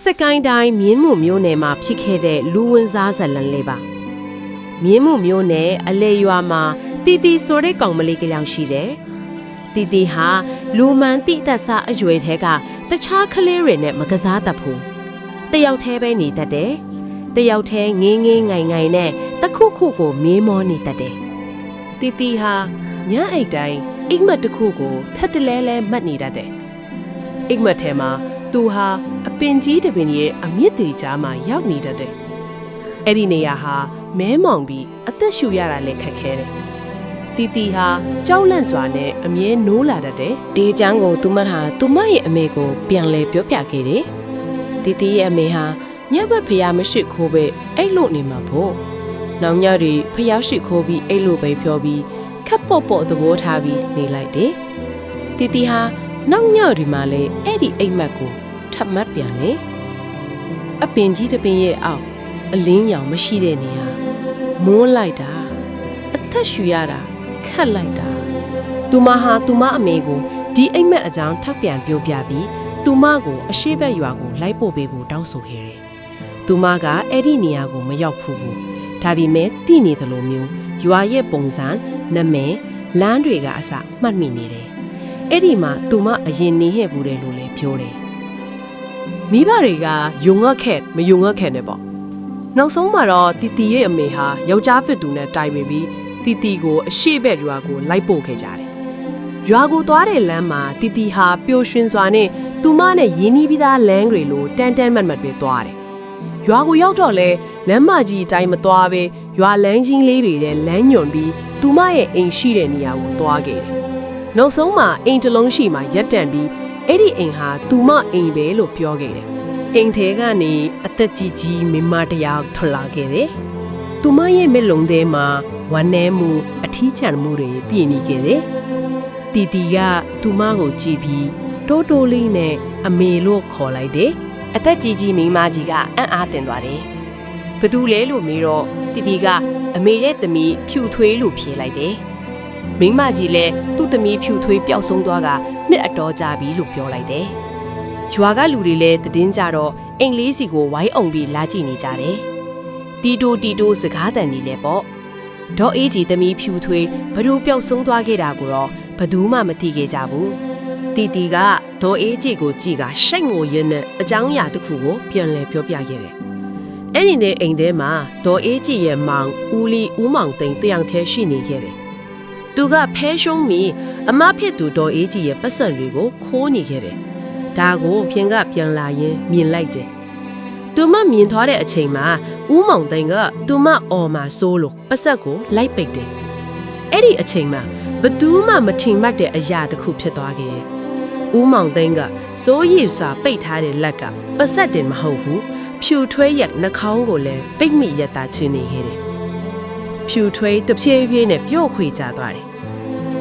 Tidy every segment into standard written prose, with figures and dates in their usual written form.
စကိုင်းတိုင်းမြင်းမှုမျိုးနယ်မှာဖြစ်ခဲ့တဲ့လူဝင်စားဇလန်လေးပါမြင်းမှုမျိုးနယ်အလေရွာမှာတီတီဆိုတဲ့ကောင်မလေးကလေးရှိတယ်တီတီဟာလူမှန်တိသက်စားအရွယ်ထဲကတခြားကလေးတွေနဲ့မကစားတတ်ဘူးတယောက်တည်းပဲနေတတ်တယ်တယောက်တည်းငင်းငင်းငိုင်ငိုင်နဲ့တခုခုကိုမေးမောနေတတ်တယ်တီတီဟာညအိတ်တိုင်းအိမ်မက်တစ်ခုကိုထပ်တလဲလဲမှတ်နေတတ်တယ်အိမ်မက်ထဲမှာသူဟာအပင်ကြီးတပင်ရဲ့အမြင့်တေကြားမှာရောက်နေတတ်တယ်အဲ့ဒီနေရာဟာမဲမောင်ပြီးအသက်ရှူရတာလည်းခက်ခဲတယ်တီတီဟာကြောက်လန့်စွာနဲ့အမြဲနိုးလာတတ်တယ်ဒီအကြောင်းကိုသူမဟာသူမရဲ့အမေကိုပြန်လဲပြောပြခဲ့တယ်တီတီရဲ့အမေဟာညဘက်ဖျားမရှိခိုးပဲအဲ့လိုနေမှာဖို့နောက်ညတွေဖျားရှိခိုးပြီးအဲ့လိုပဲပြောပြီးခက်ပေါ့ပေါ့သဘောထားပြီးနေလိုက်တယ်တီတီဟာနောက်ညတွေမှာလည်းအဲ့ဒီအိမ်မက်ကိုထပ်မတ်ပြန်လေအပင်ကြီးတပင်ရဲ့အောက်အလင်းရောင်မရှိတဲ့နေရာမိုးလိုက်တာအသက်ရှူရတာခတ်လိုက်တာသူမဟာသူမအမေကိုဒီအိမ်မက်အကြောင်းထပ်ပြန်ပြောပြပြီးသူမကိုအရှိဘက်ရွာကိုလိုက်ပို့ပေးဖို့တောင်းဆိုခဲ့တယ်သူမကအဲ့ဒီနေရာကိုမရောက်ဘူးဒါပေမဲ့တည်နေသလိုမျိုးရွာရဲ့ပုံစံနာမည်လမ်းတွေကအစမှတ်မိနေတယ်အဲ့ဒီမှာသူမအရင်နေခဲ့ဘူးတယ်လို့လည်းပြောတယ်မိဘတွေကယုံငတ်ခဲ့မယုံငတ်ခဲ့နဲ့ပေါ့နောက်ဆုံးမှာတော့တီတီရဲ့အမေဟာယောက်ျားဖစ်သူနဲ့တိုင်ပင်ပြီးတီတီကိုအရှိဘက်ရွာကိုလိုက်ပို့ခဲ့ကြတယ်ရွာကိုသွားတဲ့လမ်းမှာတီတီဟာပျော်ရွှင်စွာနဲ့သူမနဲ့ရင်းနှီးပြီးသားလမ်းတွေလိုတန်းမတ်ပဲသွားတယ်ရွာကိုရောက်တော့လဲလမ်းမကြီးအတိုင်းမသွားပဲရွာလမ်းကြီးလေးတွေနဲ့လမ်းညွန်ပြီးသူမရဲ့အိမ်ရှိတဲ့နေရာကိုသွားခဲ့တယ်နောက်ဆုံးမှာအိမ်တစ်လုံးရှိမှရက်တန့်ပြီးအဲ့ဒီအိမ်ဟာသူမအိမ်ပဲလို့ပြောခဲ့တယ်အိမ်ထဲကနေအသက်ကြီးကြီးမိမတယောက်ထွက်လာခဲ့တယ်သူမရဲ့မျက်လုံးထဲမှာဝမ်းနည်းမှုအထီးကျန်မှုတွေပြည့်နေခဲ့တယ်တီတီကသူမကိုကြည့်ပြီးတိုးတိုးလေးနဲ့အမေလို့ခေါ်လိုက်တယ်အသက်ကြီးကြီးမိမကြီးကအံ့အားသင့်သွားတယ်ဘသူလဲလို့မေးတော့တီတီကအမေရဲ့သမီးဖြူထွေးလို့ဖြေလိုက်တယ်မိမကြီးလည်းသူ့သမီးဖြူထွေးပျောက်ဆုံးသွားကနှစ်အတော်ကြာပြီလို့ပြောလိုက်တယ်ရွာကလူတွေလည်းသတင်းကြတော့အိမ်လေးစီကိုဝိုင်းအောင်ပြီးလာကြည့်နေကြတယ်တီတိုစကားတန်နေလဲပေါ့ဒေါ်အေးကြီးသမီးဖြူထွေးဘသူပျောက်ဆုံးသွားခဲ့တာကိုတော့ဘသူမှမသိခဲ့ကြဘူးတီတီကဒေါ်အေးကြီးကိုကြည့်ကရှိုက်ငိုရင်းနဲ့အကြောင်းအရာတစ်ခုကိုပြန်လည်ပြောပြခဲ့တယ်အဲ့ဒီနဲ့အိမ်ထဲမှာဒေါ်အေးကြီးရဲ့မောင်ဦးမောင်သိန်းတယောက်တည်းရှိနေခဲ့တယ်သူကဖဲရှုံးပြီးအမဖြစ်သူဒေါ်အေးကြီးရဲ့ပတ်စံတွေကိုခိုးနေခဲ့တယ်ဒါကိုဖျင်ကပြန်လာရင်မြင်လိုက်တယ်သူမမြင်သွားတဲ့အချိန်မှာဦးမောင်သိန်းကသူမအော်မှာစိုးလို့ပတ်စက်ကိုလိုက်ပိတ်တယ်အဲ့ဒီအချိန်မှာဘသူမှမထင်မှတ်တဲ့အရာတစ်ခုဖြစ်သွားခဲ့ဦးမောင်သိန်းကစိုးရိမ်စွာပိတ်ထားတဲ့လက်ကပတ်စက်တင်မဟုတ်ဘူးဖြူထွေးရဲ့နှာခေါင်းကိုလည်းပိတ်မိရတာချင်နေခဲ့တယ်ဖြူထွေးတဖြည်းဖြည်းနဲ့ပြော့ခွေကြသွားတယ်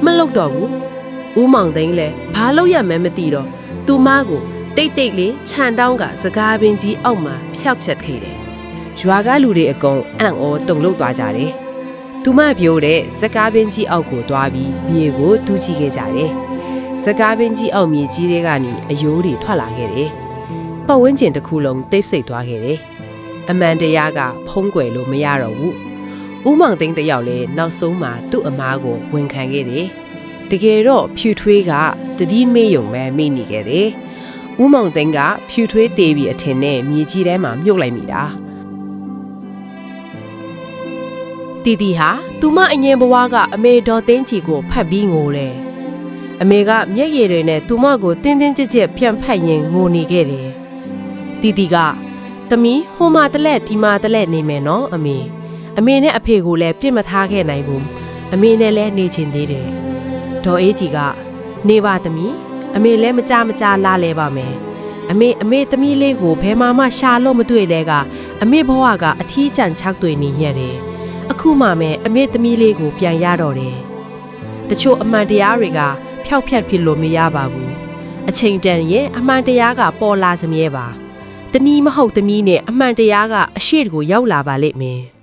မလုပ်တော့ဘူးဦးမောင်သိန်းလည်းဘာလုပ်ရမှန်းမသိတော့သူမကိုတိတ်လေးခြံတောင်းကစကားပင်ကြီးအောက်မှာဖျောက်ချက်ခဲ့တယ်ရွာကလူတွေအကုန်အံ့ဩတုန်လှုပ်သွားကြတယ်သူမပြောတဲ့စကားပင်ကြီးအောက်ကိုသွားပြီးမြေကိုတူးကြည့်ခဲ့ကြတယ်စကားပင်ကြီးအောက်မြေကြီးတွေကနေအယိုးတွေထွက်လာခဲ့တယ်ပတ်ဝန်းကျင်တစ်ခုလုံးတိတ်ဆိတ်သွားခဲ့တယ်အမှန်တရားကဖုံးကွယ်လို့မရတော့ဘူးဦးမောင်သိန်းတယောက်လည်းနောက်ဆုံးမှာသူ့အမားကိုဝန်ခံခဲ့တယ်တကယ်တော့ဖြူထွေးကတတိမေးယုံပဲမိနေခဲ့တယ်ဦးမောင်သိန်းကဖြူထွေးတေးပြီးအထင်နဲ့မြေကြီးထဲမှာမြုပ်လိုက်မိတာတီတီဟာသူမအငင်ဘဝကအမေဒေါ်သိန်းကြီးကိုဖတ်ပြီးငိုတယ်အမေကမျက်ရည်တွေနဲ့သူမကိုတင်းတင်းကြပ်ကြပ်ပြန်ဖတ်ရင်ငိုနေခဲ့တယ်တီတီကသမီးဟိုမှာတလက်ဒီမှာတလက်နေမယ်နော်အမေနဲ့အဖေကိုလည်းပြစ်မထားခဲ့နိုင်ဘူးအမေနဲ့လည်းနေချင်သေးတယ်ဒေါ်အေးကြီးကနေပါသမီးအမေလည်းမကြလာလဲပါမယ်အမေသမီးလေးကိုဘယ်မှရှာလို့မတွေ့လဲကအမေဘဝကအထီးကျန်ချောက်တွေ့နေရတယ်အခုမှမယ်အမေသမီးလေးကိုပြန်ရတော့တယ်တချို့အမှန်တရားတွေကဖျောက်ဖျက်ဖြစ်လို့မရပါဘူးအချိန်တန်ရင်အမှန်တရားကပေါ်လာစမြဲပါတနည်းမဟုတ်သမီးနဲ့အမှန်တရားကအရှိတကိုရောက်လာပါလိမ့်မယ်